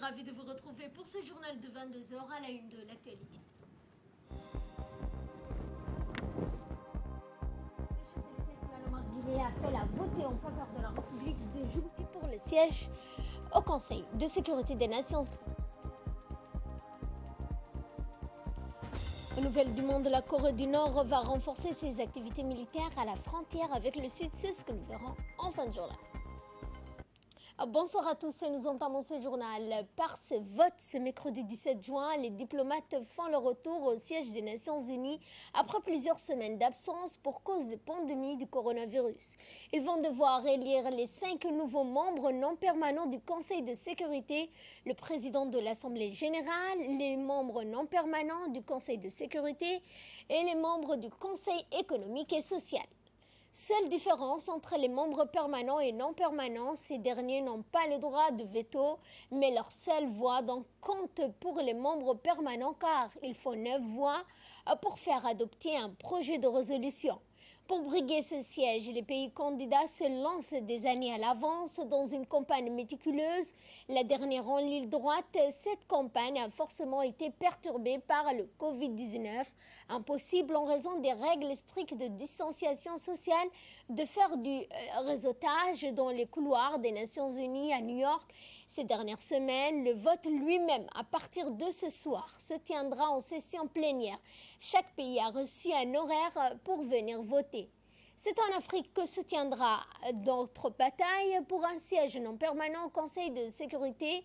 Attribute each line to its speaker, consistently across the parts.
Speaker 1: ravie de vous retrouver pour ce journal de 22 heures à la une de l'actualité. Le chef de l'État Ismaël Omar Guelleh appelle à voter en faveur de la République de Djibouti pour le siège au Conseil de sécurité des Nations Unies. Aux nouvelles du monde, la Corée du Nord va renforcer ses activités militaires à la frontière avec le Sud. C'est ce que nous verrons en fin de journal. Bonsoir à tous et nous entamons ce journal. Par ce vote, ce mercredi 17 juin, les diplomates font le retour au siège des Nations Unies après plusieurs semaines d'absence pour cause de pandémie du coronavirus. Ils vont devoir élire les 5 nouveaux membres non permanents du Conseil de sécurité, le président de l'Assemblée générale, les membres non permanents du Conseil de sécurité et les membres du Conseil économique et social. Seule différence entre les membres permanents et non permanents, ces derniers n'ont pas le droit de veto, mais leur seule voix donc compte pour les membres permanents car il faut 9 voix pour faire adopter un projet de résolution. Pour briguer ce siège, les pays candidats se lancent des années à l'avance dans une campagne méticuleuse. La dernière en ligne droite, cette campagne a forcément été perturbée par le Covid-19, impossible en raison des règles strictes de distanciation sociale de faire du réseautage dans les couloirs des Nations Unies à New York. Ces dernières semaines, le vote lui-même, à partir de ce soir, se tiendra en session plénière. Chaque pays a reçu un horaire pour venir voter. C'est en Afrique que se tiendra d'autres batailles pour un siège non permanent au Conseil de sécurité.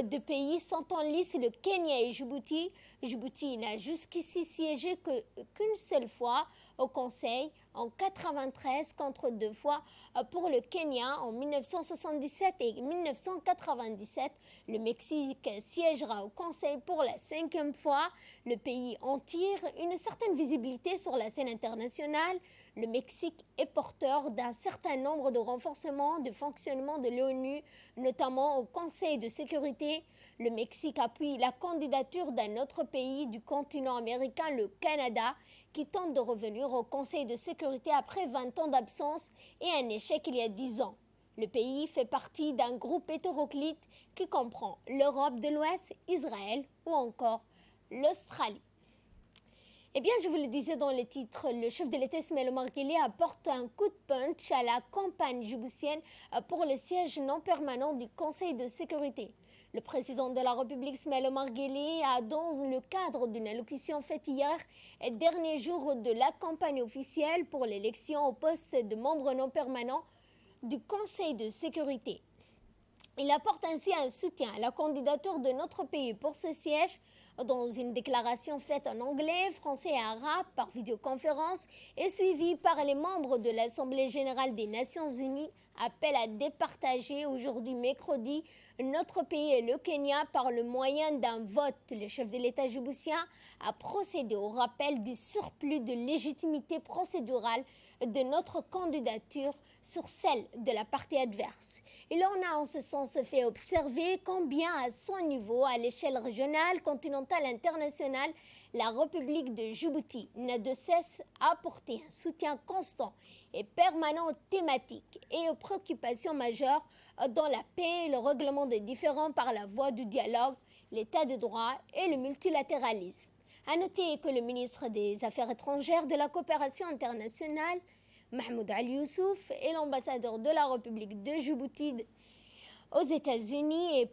Speaker 1: Deux pays sont en lice, le Kenya et Djibouti. Djibouti n'a jusqu'ici siégé qu'une seule fois au Conseil en 1993 contre 2 fois pour le Kenya en 1977 et 1997. Le Mexique siégera au Conseil pour la 5e fois. Le pays en tire une certaine visibilité sur la scène internationale. Le Mexique est porteur d'un certain nombre de renforcements de fonctionnement de l'ONU, notamment au Conseil de sécurité. Le Mexique appuie la candidature d'un autre pays du continent américain, le Canada, qui tente de revenir au Conseil de sécurité après 20 ans d'absence et un échec il y a 10 ans. Le pays fait partie d'un groupe hétéroclite qui comprend l'Europe de l'Ouest, Israël ou encore l'Australie. Eh bien, je vous le disais dans le titre, le chef de l'État Ismaël Omar Guelleh apporte un coup de punch à la campagne djiboutienne pour le siège non permanent du Conseil de sécurité. Le président de la République Ismaël Omar Guelleh a, dans le cadre d'une allocution faite hier, dernier jour de la campagne officielle pour l'élection au poste de membre non permanent du Conseil de sécurité. Il apporte ainsi un soutien à la candidature de notre pays pour ce siège dans une déclaration faite en anglais, français et arabe par vidéoconférence et suivie par les membres de l'Assemblée générale des Nations Unies, appelle à départager aujourd'hui mercredi notre pays et le Kenya par le moyen d'un vote. Le chef de l'État djiboutien a procédé au rappel du surplus de légitimité procédurale de notre candidature sur celle de la partie adverse. Il en a en ce sens fait observer combien à son niveau, à l'échelle régionale, continentale, internationale, la République de Djibouti n'a de cesse à apporter un soutien constant et permanent aux thématiques et aux préoccupations majeures dans la paix et le règlement des différends par la voie du dialogue, l'état de droit et le multilatéralisme. À noter que le ministre des Affaires étrangères de la coopération internationale, Mahmoud Ali Youssouf, et l'ambassadeur de la République de Djibouti aux États-Unis et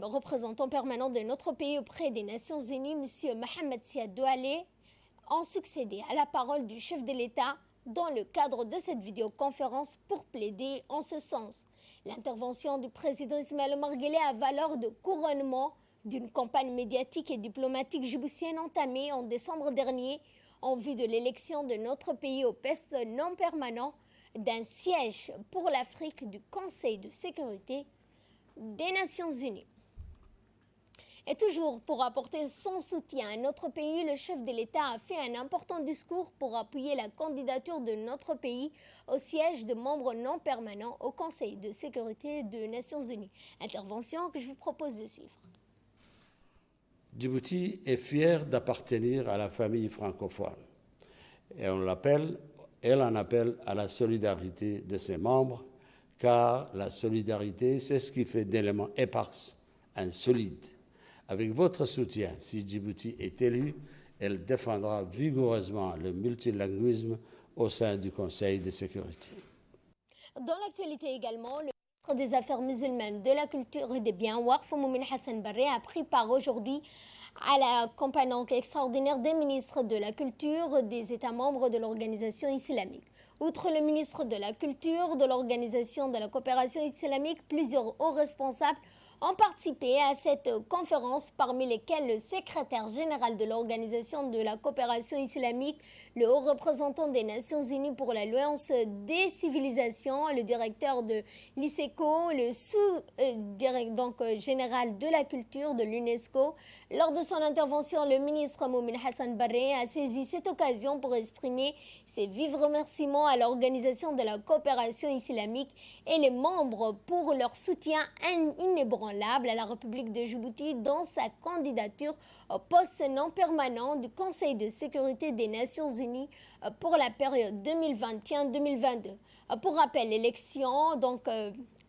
Speaker 1: représentant permanent de notre pays auprès des Nations Unies, M. Mohamed Siad Douale, ont succédé à la parole du chef de l'État dans le cadre de cette vidéoconférence pour plaider en ce sens. L'intervention du président Ismaël Omar Guelleh a valeur de couronnement d'une campagne médiatique et diplomatique djiboutienne entamée en décembre dernier en vue de l'élection de notre pays au poste non permanent d'un siège pour l'Afrique du Conseil de sécurité des Nations Unies. Et toujours pour apporter son soutien à notre pays, le chef de l'État a fait un important discours pour appuyer la candidature de notre pays au siège de membre non permanent au Conseil de sécurité des Nations Unies. Intervention que je vous propose de suivre.
Speaker 2: Djibouti est fier d'appartenir à la famille francophone et elle en appelle à la solidarité de ses membres, car la solidarité, c'est ce qui fait d'éléments épars solide. Avec votre soutien, si Djibouti est élu, elle défendra vigoureusement le multilinguisme au sein du Conseil de sécurité.
Speaker 1: Dans l'actualité également, le ministre des Affaires musulmanes, de la Culture et des Biens, Warf Moumin Hassan Barré, a pris part aujourd'hui à la campagne extraordinaire des ministres de la Culture des États membres de l'organisation islamique. Outre le ministre de la Culture de l'Organisation de la coopération islamique, plusieurs hauts responsables ont participé à cette conférence, parmi lesquels le secrétaire général de l'Organisation de la coopération islamique, le haut représentant des Nations Unies pour l'Alliance des civilisations, le directeur de l'ISECO, le sous-directeur général de la culture de l'UNESCO. Lors de son intervention, le ministre Moumin Hassan Barré a saisi cette occasion pour exprimer ses vifs remerciements à l'Organisation de la coopération islamique et les membres pour leur soutien inébranlable à la République de Djibouti dans sa candidature au poste non permanent du Conseil de sécurité des Nations Unies pour la période 2021-2022. Pour rappel, l'élection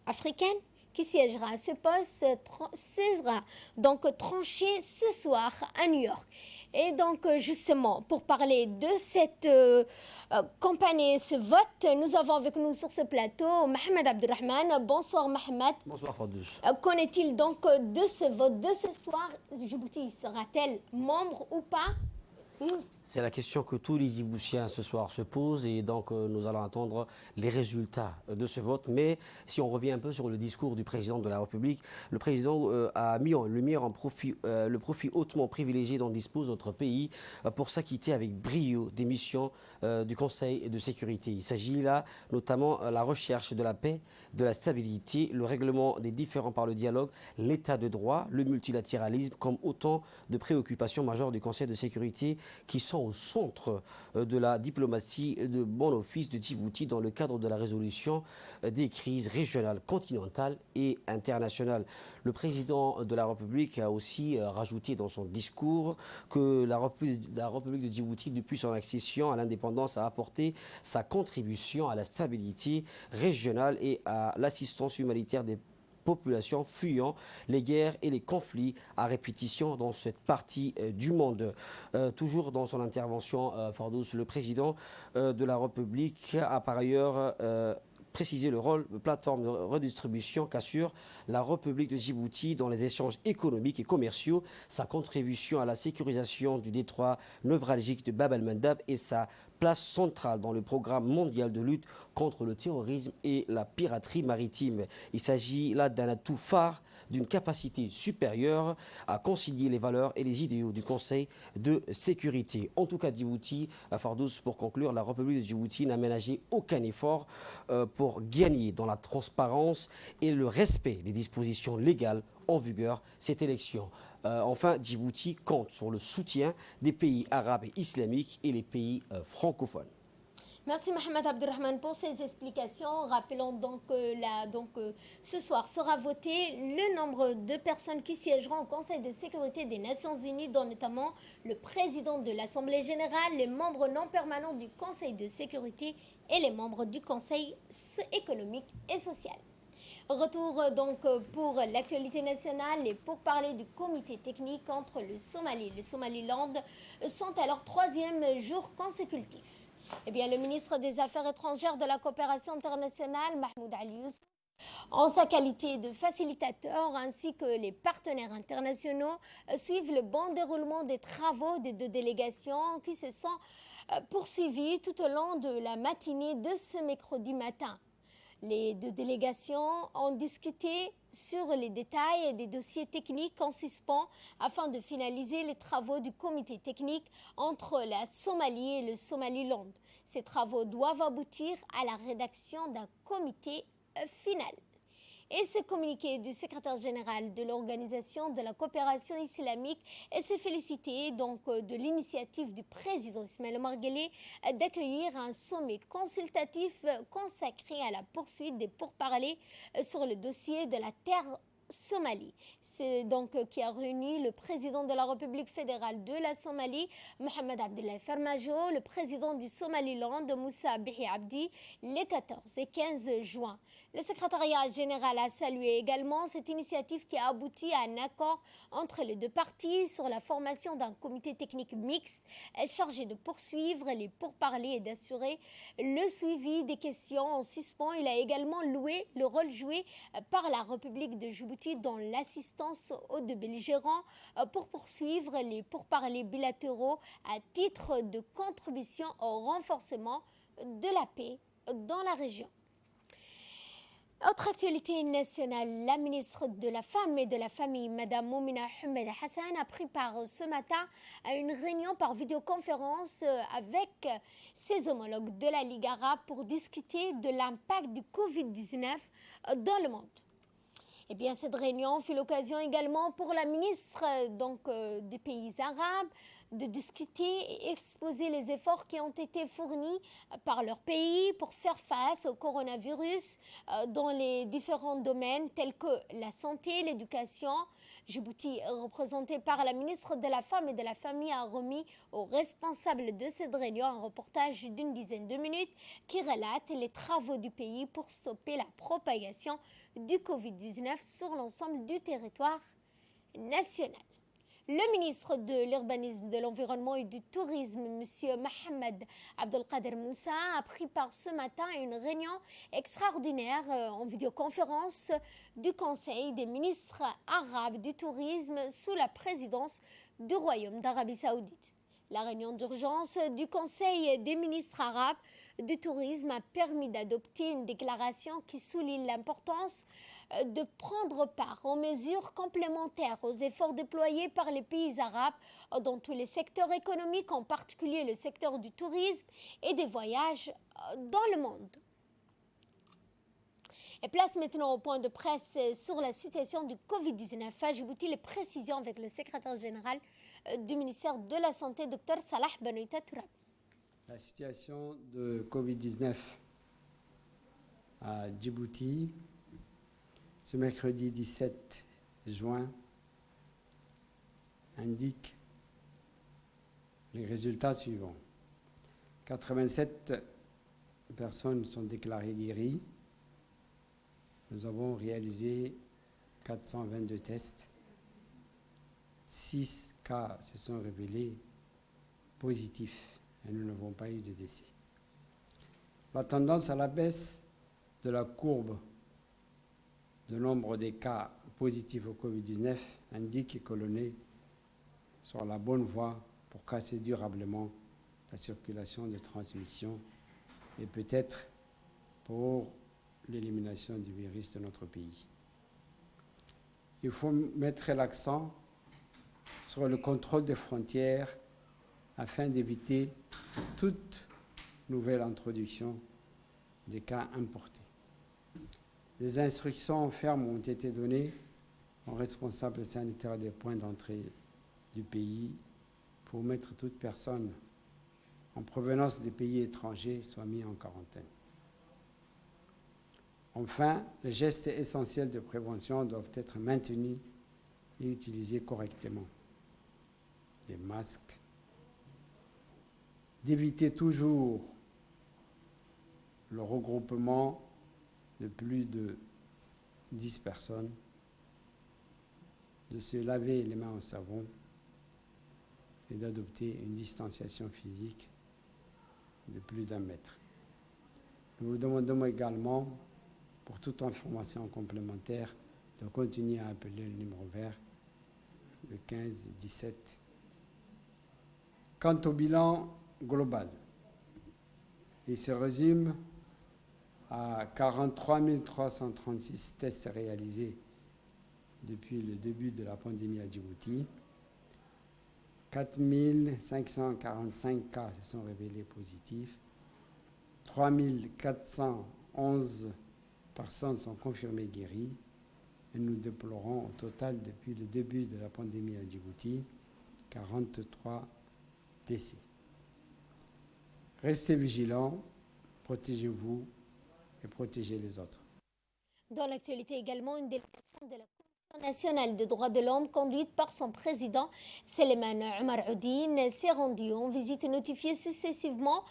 Speaker 1: africaine qui siégera à ce poste sera donc tranchée ce soir à New York. Et donc justement, pour parler de cette campagne et ce vote, nous avons avec nous sur ce plateau Mohamed Abdelrahman. Bonsoir Mohamed.
Speaker 3: Bonsoir Fadouche.
Speaker 1: Qu'en est-il donc de ce vote de ce soir? Djibouti sera-t-elle membre ou pas?
Speaker 3: C'est la question que tous les Djiboutiens ce soir se posent et donc nous allons attendre les résultats de ce vote. Mais si on revient un peu sur le discours du président de la République, le président a mis en lumière le profit hautement privilégié dont dispose notre pays pour s'acquitter avec brio des missions du Conseil de sécurité. Il s'agit là notamment de la recherche de la paix, de la stabilité, le règlement des différends par le dialogue, l'état de droit, le multilatéralisme comme autant de préoccupations majeures du Conseil de sécurité qui sont au centre de la diplomatie de bon office de Djibouti dans le cadre de la résolution des crises régionales, continentales et internationales. Le président de la République a aussi rajouté dans son discours que la République de Djibouti, depuis son accession à l'indépendance, a apporté sa contribution à la stabilité régionale et à l'assistance humanitaire des populations fuyant les guerres et les conflits à répétition dans cette partie du monde. Toujours dans son intervention, Fardous, le président de la République a par ailleurs préciser le rôle de plateforme de redistribution qu'assure la République de Djibouti dans les échanges économiques et commerciaux, sa contribution à la sécurisation du détroit névralgique de Bab el-Mandab et sa place centrale dans le programme mondial de lutte contre le terrorisme et la piraterie maritime. Il s'agit là d'un atout phare, d'une capacité supérieure à concilier les valeurs et les idéaux du Conseil de sécurité. En tout cas, Djibouti, à Fardous, pour conclure, la République de Djibouti n'a ménagé aucun effort pour gagner dans la transparence et le respect des dispositions légales en vigueur cette élection. Enfin, Djibouti compte sur le soutien des pays arabes et islamiques et les pays francophones.
Speaker 1: Merci Mohamed Abdelrahman pour ces explications. Rappelons donc que ce soir sera voté le nombre de personnes qui siégeront au Conseil de sécurité des Nations Unies, dont notamment le président de l'Assemblée générale, les membres non permanents du Conseil de sécurité et les membres du Conseil économique et social. Retour donc pour l'actualité nationale et pour parler du comité technique entre le Somalie et le Somaliland sont à leur 3e jour consécutif. Eh bien, le ministre des Affaires étrangères de la coopération internationale, Mahmoud Ali Youssouf, en sa qualité de facilitateur ainsi que les partenaires internationaux, suivent le bon déroulement des travaux des deux délégations qui se sont poursuivis tout au long de la matinée de ce mercredi matin. Les deux délégations ont discuté sur les détails des dossiers techniques en suspens afin de finaliser les travaux du comité technique entre la Somalie et le Somaliland. Ces travaux doivent aboutir à la rédaction d'un comité final. Et ce communiqué du secrétaire général de l'Organisation de la coopération islamique s'est félicité donc de l'initiative du président Ismaël Omar Guelleh d'accueillir un sommet consultatif consacré à la poursuite des pourparlers sur le dossier de la terre Somalie. C'est donc qui a réuni le président de la République fédérale de la Somalie, Mohamed Abdullahi Farmajo, le président du Somaliland, Moussa Bihi Abdi, les 14 et 15 juin. Le secrétariat général a salué également cette initiative qui a abouti à un accord entre les deux parties sur la formation d'un comité technique mixte chargé de poursuivre les pourparlers et d'assurer le suivi des questions en suspens. Il a également loué le rôle joué par la République de Djibouti dans l'assistance aux deux belligérants pour poursuivre les pourparlers bilatéraux à titre de contribution au renforcement de la paix dans la région. Autre actualité nationale, la ministre de la Femme et de la Famille, Mme Moumina Ahmed Hassan, a pris part ce matin à une réunion par vidéoconférence avec ses homologues de la Ligue arabe pour discuter de l'impact du Covid-19 dans le monde. Eh bien, cette réunion fut l'occasion également pour la ministre des pays arabes de discuter et exposer les efforts qui ont été fournis par leur pays pour faire face au coronavirus dans les différents domaines tels que la santé, l'éducation. Djibouti, représenté par la ministre de la Femme et de la Famille, a remis aux responsables de cette réunion un reportage d'une dizaine de minutes qui relate les travaux du pays pour stopper la propagation du Covid-19 sur l'ensemble du territoire national. Le ministre de l'Urbanisme, de l'Environnement et du Tourisme, M. Mohamed Abdelkader Moussa, a pris part ce matin à une réunion extraordinaire en vidéoconférence du Conseil des ministres arabes du tourisme sous la présidence du Royaume d'Arabie Saoudite. La réunion d'urgence du Conseil des ministres arabes du tourisme a permis d'adopter une déclaration qui souligne l'importance de prendre part aux mesures complémentaires aux efforts déployés par les pays arabes dans tous les secteurs économiques, en particulier le secteur du tourisme et des voyages dans le monde. Et place maintenant au point de presse sur la situation du Covid-19 à Djibouti. Les précisions avec le secrétaire général du ministère de la Santé, Dr Salah Benoïta Tourab.
Speaker 4: La situation de Covid-19 à Djibouti, ce mercredi 17 juin, indique les résultats suivants. 87 personnes sont déclarées guéries. Nous avons réalisé 422 tests. 6 cas se sont révélés positifs et nous n'avons pas eu de décès. La tendance à la baisse de la courbe de nombre des cas positifs au Covid-19 indique que l'on est sur la bonne voie pour casser durablement la circulation de transmission et peut-être pour l'élimination du virus de notre pays. Il faut mettre l'accent sur le contrôle des frontières afin d'éviter toute nouvelle introduction des cas importés. Des instructions fermes ont été données aux responsables sanitaires des points d'entrée du pays pour mettre toute personne en provenance des pays étrangers soit mise en quarantaine. Enfin, les gestes essentiels de prévention doivent être maintenus et utilisés correctement. Les masques, d'éviter toujours le regroupement de plus de 10 personnes, de se laver les mains au savon et d'adopter une distanciation physique de plus d'1 mètre. Nous vous demandons également, pour toute information complémentaire, de continuer à appeler le numéro vert, le 15 17. Quant au bilan global, il se résume à 43 336 tests réalisés depuis le début de la pandémie à Djibouti. 4 545 cas se sont révélés positifs. 3 411 personnes sont confirmées guéries. Et nous déplorons au total, depuis le début de la pandémie à Djibouti, 43 décès. Restez vigilants, protégez-vous et protégez les autres.
Speaker 1: Dans l'actualité également, une délégation de la Commission nationale des droits de l'homme, conduite par son président Seleman Omar Oudine, s'est rendue en visite notifiée successivement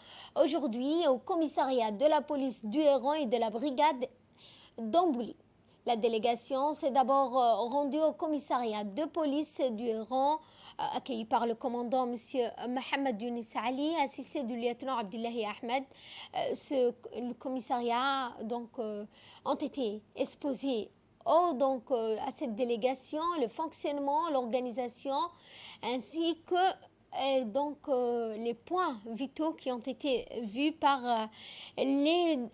Speaker 1: aujourd'hui au commissariat de la police du Héron et de la brigade d'Ambouli. La délégation s'est d'abord rendue au commissariat de police du Iran, accueilli par le commandant M. Mohamed Younis Ali, assisté du lieutenant Abdullahi Ahmed. Le commissariat ont été exposés à cette délégation, le fonctionnement, l'organisation, ainsi que les points vitaux qui ont été vus par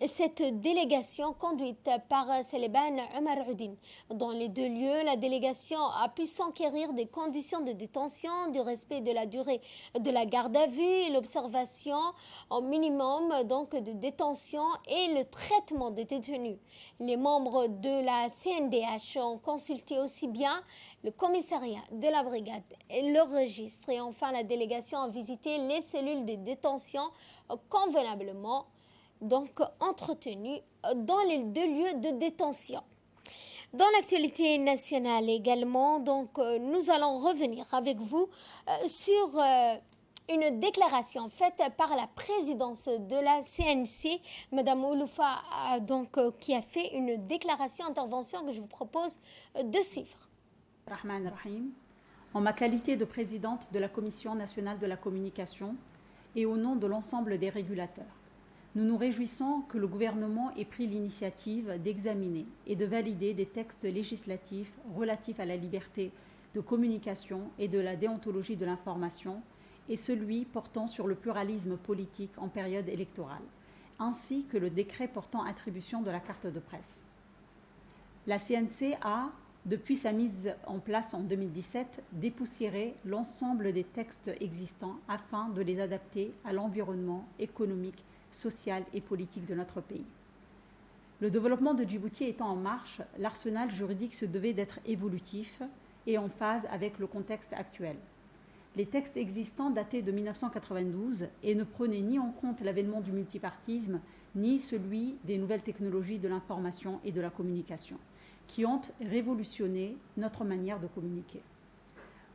Speaker 1: cette délégation conduite par Seleban Omar Oudin. Dans les deux lieux, la délégation a pu s'enquérir des conditions de détention, du respect de la durée de la garde à vue et l'observation au minimum de détention et le traitement des détenus. Les membres de la CNDH ont consulté aussi bien le commissariat de la brigade et le registre. Et enfin, la délégation a visité les cellules de détention convenablement entretenues dans les deux lieux de détention. Dans l'actualité nationale également, nous allons revenir avec vous sur une déclaration faite par la présidence de la CNC, Mme Ouloufa, qui a fait une déclaration intervention que je vous propose de suivre.
Speaker 5: Rahman Rahim, en ma qualité de présidente de la Commission nationale de la communication et au nom de l'ensemble des régulateurs, nous nous réjouissons que le gouvernement ait pris l'initiative d'examiner et de valider des textes législatifs relatifs à la liberté de communication et de la déontologie de l'information et celui portant sur le pluralisme politique en période électorale, ainsi que le décret portant attribution de la carte de presse. La CNC a, depuis sa mise en place en 2017, dépoussiéré l'ensemble des textes existants afin de les adapter à l'environnement économique, social et politique de notre pays. Le développement de Djibouti étant en marche, l'arsenal juridique se devait d'être évolutif et en phase avec le contexte actuel. Les textes existants dataient de 1992 et ne prenaient ni en compte l'avènement du multipartisme, ni celui des nouvelles technologies de l'information et de la communication, qui ont révolutionné notre manière de communiquer.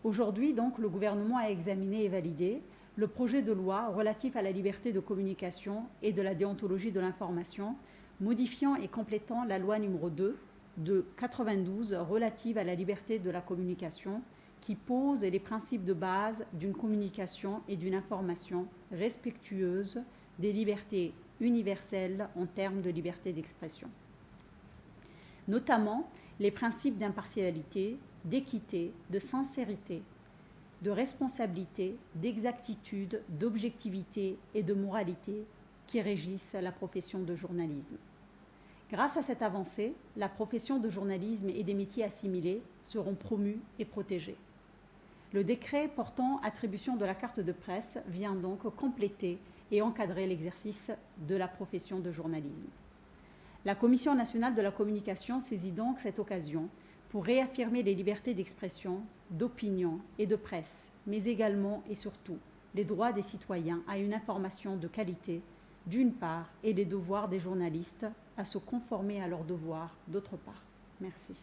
Speaker 5: Aujourd'hui, le gouvernement a examiné et validé le projet de loi relatif à la liberté de communication et de la déontologie de l'information, modifiant et complétant la loi numéro 2 de 92 relative à la liberté de la communication, qui pose les principes de base d'une communication et d'une information respectueuse des libertés universelles en termes de liberté d'expression. Notamment les principes d'impartialité, d'équité, de sincérité, de responsabilité, d'exactitude, d'objectivité et de moralité qui régissent la profession de journalisme. Grâce à cette avancée, la profession de journalisme et des métiers assimilés seront promus et protégés. Le décret portant attribution de la carte de presse vient donc compléter et encadrer l'exercice de la profession de journalisme. La Commission nationale de la communication saisit donc cette occasion pour réaffirmer les libertés d'expression, d'opinion et de presse, mais également et surtout les droits des citoyens à une information de qualité, d'une part, et les devoirs des journalistes à se conformer à leurs devoirs, d'autre part. Merci.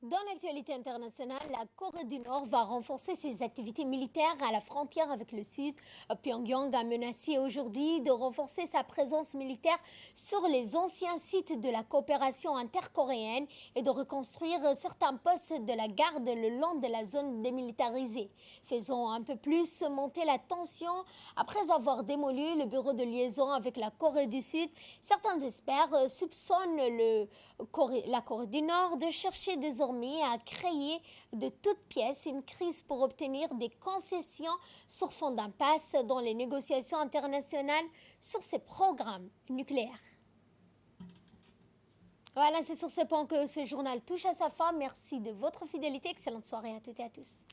Speaker 1: Dans l'actualité internationale, la Corée du Nord va renforcer ses activités militaires à la frontière avec le Sud. Pyongyang a menacé aujourd'hui de renforcer sa présence militaire sur les anciens sites de la coopération intercoréenne et de reconstruire certains postes de la garde le long de la zone démilitarisée. Faisons un peu plus monter la tension. Après avoir démoli le bureau de liaison avec la Corée du Sud, certains experts soupçonnent la Corée du Nord de chercher désormais à créer de toutes pièces une crise pour obtenir des concessions sur fond d'impasse dans les négociations internationales sur ces programmes nucléaires. Voilà, c'est sur ce point que ce journal touche à sa fin. Merci de votre fidélité. Excellente soirée à toutes et à tous.